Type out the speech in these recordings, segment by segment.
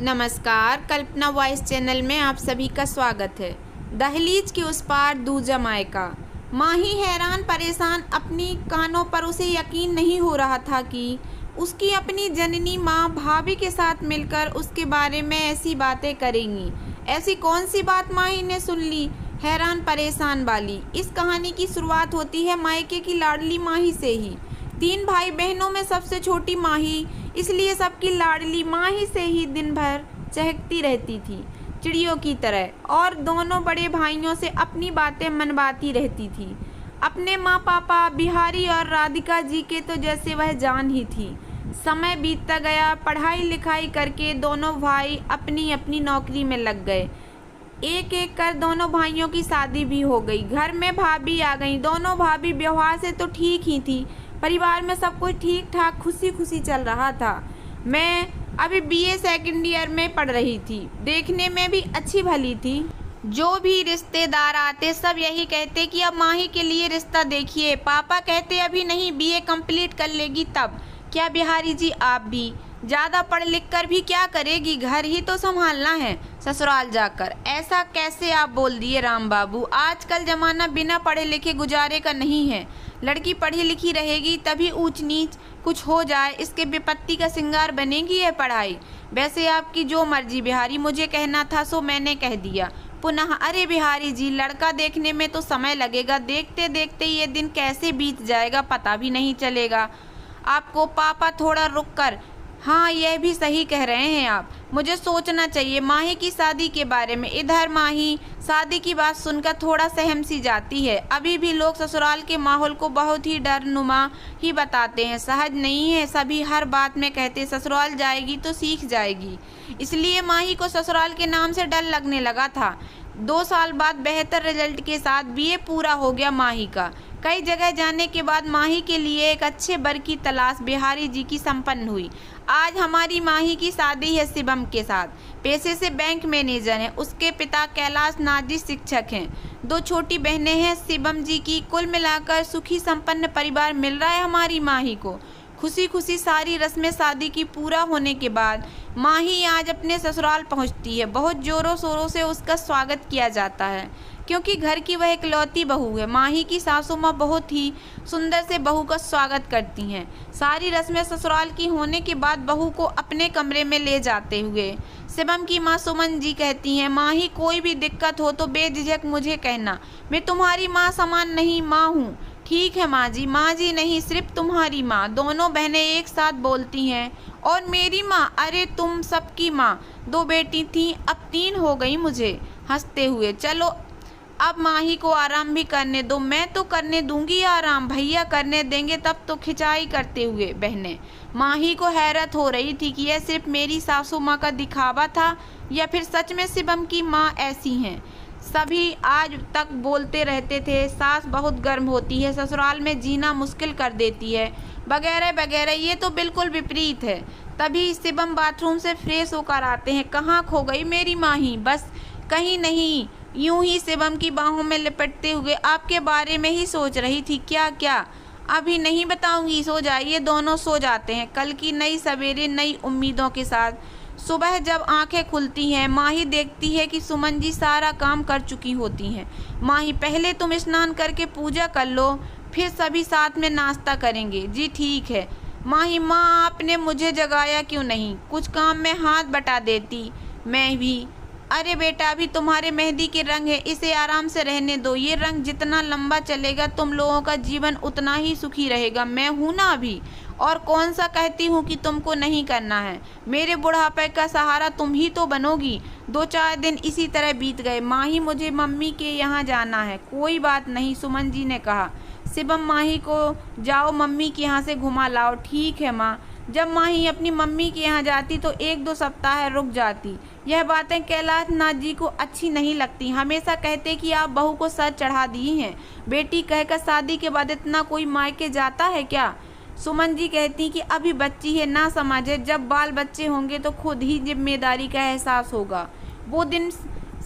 नमस्कार, कल्पना voice channel में आप सभी का स्वागत है। दहलीज के उस पार दूजा मायका। माही हैरान परेशान, अपनी कानों पर उसे यकीन नहीं हो रहा था कि उसकी अपनी जननी माँ भाभी के साथ मिलकर उसके बारे में ऐसी बातें करेंगी। ऐसी कौन सी बात माही ने सुन ली, हैरान परेशान वाली। इस कहानी की शुरुआत होती है मायके की लाडली माही से ही। 3 भाई बहनों में सबसे छोटी माही, इसलिए सबकी लाडली माही से ही दिन भर चहकती रहती थी चिड़ियों की तरह, और दोनों बड़े भाइयों से अपनी बातें मनवाती रहती थी। अपने माँ पापा बिहारी और राधिका जी के तो जैसे वह जान ही थी। समय बीतता गया, पढ़ाई लिखाई करके दोनों भाई अपनी अपनी नौकरी में लग गए। एक एक कर दोनों भाइयों की शादी भी हो गई। घर में भाभी आ गई। दोनों भाभी व्यवहार से तो ठीक ही थी। परिवार में सब कुछ ठीक ठाक खुशी खुशी चल रहा था। मैं अभी बीए सेकंड ईयर में पढ़ रही थी। देखने में भी अच्छी भली थी। जो भी रिश्तेदार आते सब यही कहते कि अब माही के लिए रिश्ता देखिए। पापा कहते अभी नहीं, बीए कंप्लीट कर लेगी तब। क्या बिहारी जी आप भी? ज़्यादा पढ़ लिख कर भी क्या करेगी, घर ही तो संभालना है ससुराल जाकर। ऐसा कैसे आप बोल दिए राम बाबू, आजकल ज़माना बिना पढ़े लिखे गुजारे का नहीं है। लड़की पढ़ी लिखी रहेगी तभी ऊंच नीच कुछ हो जाए, इसके विपत्ति का श्रृंगार बनेगी यह पढ़ाई। वैसे आपकी जो मर्जी बिहारी, मुझे कहना था सो मैंने कह दिया। पुनः अरे बिहारी जी, लड़का देखने में तो समय लगेगा, देखते देखते ये दिन कैसे बीत जाएगा पता भी नहीं चलेगा आपको। पापा थोड़ा रुक कर, हाँ यह भी सही कह रहे हैं आप, मुझे सोचना चाहिए माही की शादी के बारे में। इधर माही शादी की बात सुनकर थोड़ा सहम सी जाती है। अभी भी लोग ससुराल के माहौल को बहुत ही डरनुमा ही बताते हैं, सहज नहीं है। सभी हर बात में कहते ससुराल जाएगी तो सीख जाएगी, इसलिए माही को ससुराल के नाम से डर लगने लगा था। 2 साल बाद बेहतर रिजल्ट के साथ बीए पूरा हो गया माही का। कई जगह जाने के बाद माही के लिए एक अच्छे वर की तलाश बिहारी जी की संपन्न हुई। आज हमारी माही की शादी है शिवम के साथ। पेशे से बैंक मैनेजर हैं। उसके पिता कैलाश नाथ जी शिक्षक हैं। 2 छोटी बहनें हैं शिवम जी की। कुल मिलाकर सुखी संपन्न परिवार मिल रहा है हमारी माही को। खुशी खुशी सारी रस्में शादी की पूरा होने के बाद माही आज अपने ससुराल पहुंचती है। बहुत जोरों शोरों से उसका स्वागत किया जाता है, क्योंकि घर की वह इकलौती बहू है। माही की सासू माँ बहुत ही सुंदर से बहू का स्वागत करती हैं। सारी रस्में ससुराल की होने के बाद बहू को अपने कमरे में ले जाते हुए शिवम की माँ सुमन जी कहती हैं, माही कोई भी दिक्कत हो तो बेझिझक मुझे कहना, मैं तुम्हारी माँ समान नहीं माँ हूँ। ठीक है माँ जी नहीं, सिर्फ तुम्हारी माँ। दोनों बहनें एक साथ बोलती हैं। और मेरी माँ? अरे तुम सबकी माँ। 2 बेटी थी, अब 3 हो गई मुझे, हंसते हुए। चलो अब माही को आराम भी करने दो। मैं तो करने दूंगी आराम, भैया करने देंगे तब तो, खिंचाई करते हुए बहनें। माही को हैरत हो रही थी कि यह सिर्फ मेरी सासू माँ का दिखावा था या फिर सच में शिवम की माँ ऐसी हैं। सभी आज तक बोलते रहते थे सास बहुत गर्म होती है, ससुराल में जीना मुश्किल कर देती है, वगैरह वगैरह। ये तो बिल्कुल विपरीत है। तभी शिवम बाथरूम से फ्रेश होकर आते हैं। कहाँ खो गई मेरी माही? बस कहीं नहीं, यूं ही शिवम की बाहों में लिपटते हुए, आपके बारे में ही सोच रही थी। क्या क्या? अभी नहीं बताऊंगी, सो जाइए। दोनों सो जाते हैं। कल की नई सवेरे नई उम्मीदों के साथ सुबह जब आंखें खुलती हैं, माही देखती है कि सुमन जी सारा काम कर चुकी होती हैं। माही, पहले तुम स्नान करके पूजा कर लो, फिर सभी साथ में नाश्ता करेंगे। जी ठीक है। माही, माँ आपने मुझे जगाया क्यों नहीं? कुछ काम में हाथ बटा देती मैं भी। अरे बेटा, अभी तुम्हारे मेहंदी के रंग है, इसे आराम से रहने दो। ये रंग जितना लंबा चलेगा तुम लोगों का जीवन उतना ही सुखी रहेगा। मैं हूँ ना अभी, और कौन सा कहती हूँ कि तुमको नहीं करना है। मेरे बुढ़ापे का सहारा तुम ही तो बनोगी। 2-4 दिन इसी तरह बीत गए। माही, मुझे मम्मी के यहाँ जाना है। कोई बात नहीं, सुमन जी ने कहा। शिवम, माही को जाओ मम्मी के यहाँ से घुमा लाओ। ठीक है माँ। जब माही अपनी मम्मी के यहाँ जाती तो 1-2 सप्ताह रुक जाती। यह बातें कैलाश नाथ जी को अच्छी नहीं लगती। हमेशा कहते कि आप बहू को सर चढ़ा दी हैं। बेटी कहकर शादी के बाद इतना कोई मायके जाता है क्या? सुमन जी कहती कि अभी बच्ची है, ना समझे, जब बाल बच्चे होंगे तो खुद ही जिम्मेदारी का एहसास होगा। वो दिन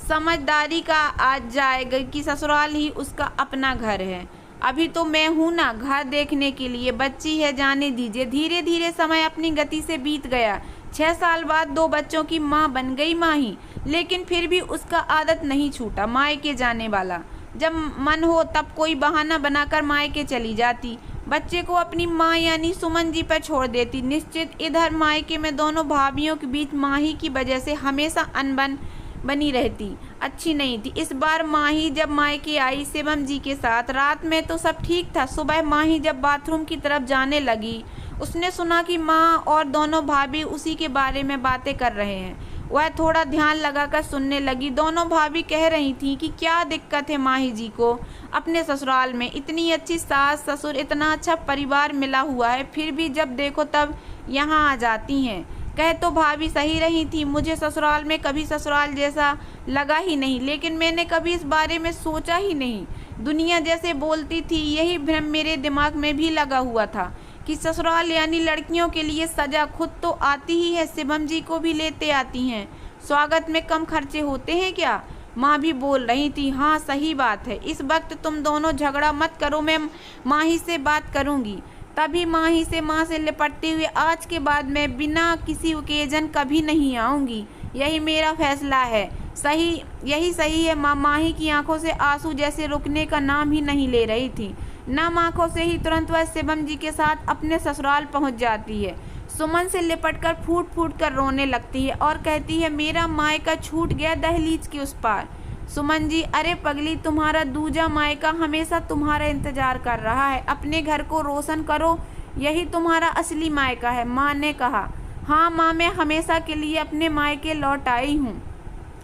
समझदारी का आ जाएगा कि ससुराल ही उसका अपना घर है। अभी तो मैं हूँ ना घर देखने के लिए। बच्ची है, जाने दीजिए। धीरे धीरे समय अपनी गति से बीत गया। 6 साल बाद 2 बच्चों की माँ बन गई माही, लेकिन फिर भी उसका आदत नहीं छूटा मायके जाने वाला। जब मन हो तब कोई बहाना बनाकर मायके चली जाती, बच्चे को अपनी माँ यानी सुमन जी पर छोड़ देती। निश्चित इधर मायके में दोनों भाभियों के बीच माही की वजह से हमेशा अनबन बनी रहती, अच्छी नहीं थी। इस बार माही जब मायके आई शिवम जी के साथ, रात में तो सब ठीक था। सुबह माही जब बाथरूम की तरफ जाने लगी, उसने सुना कि माँ और दोनों भाभी उसी के बारे में बातें कर रहे हैं। वह थोड़ा ध्यान लगाकर सुनने लगी। दोनों भाभी कह रही थीं कि क्या दिक्कत है माही जी को अपने ससुराल में, इतनी अच्छी सास ससुर, इतना अच्छा परिवार मिला हुआ है, फिर भी जब देखो तब यहाँ आ जाती हैं। कह तो भाभी सही रही थी, मुझे ससुराल में कभी ससुराल जैसा लगा ही नहीं, लेकिन मैंने कभी इस बारे में सोचा ही नहीं। दुनिया जैसे बोलती थी, यही भ्रम मेरे दिमाग में भी लगा हुआ था कि ससुराल यानी लड़कियों के लिए सजा। खुद तो आती ही है, शिवम जी को भी लेते आती हैं। स्वागत में कम खर्चे होते हैं क्या? माँ भी बोल रही थी। हाँ सही बात है, इस वक्त तुम दोनों झगड़ा मत करो, मैं माही से बात करूँगी। तभी माही से माँ से लिपटते हुए, आज के बाद मैं बिना किसी ओकेजन कभी नहीं आऊँगी, यही मेरा फैसला है। यही सही है माँ। माही की आंखों से आंसू जैसे रुकने का नाम ही नहीं ले रही थी। नाम आंखों से ही तुरंत वह शिवम जी के साथ अपने ससुराल पहुंच जाती है। सुमन से लिपटकर फूट फूट कर रोने लगती है और कहती है, मेरा मायका छूट गया दहलीज के उस पार। सुमन जी, अरे पगली, तुम्हारा दूजा मायका हमेशा तुम्हारा इंतजार कर रहा है, अपने घर को रोशन करो, यही तुम्हारा असली मायका है। माँ ने कहा। हाँ माँ, मैं हमेशा के लिए अपने मायके लौट आई हूँ,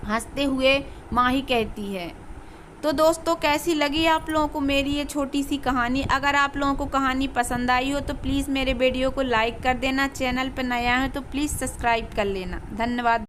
हंसते हुए माही कहती है। तो दोस्तों, कैसी लगी आप लोगों को मेरी ये छोटी सी कहानी? अगर आप लोगों को कहानी पसंद आई हो तो प्लीज़ मेरे वीडियो को लाइक कर देना, चैनल पर नया है तो प्लीज़ सब्सक्राइब कर लेना। धन्यवाद।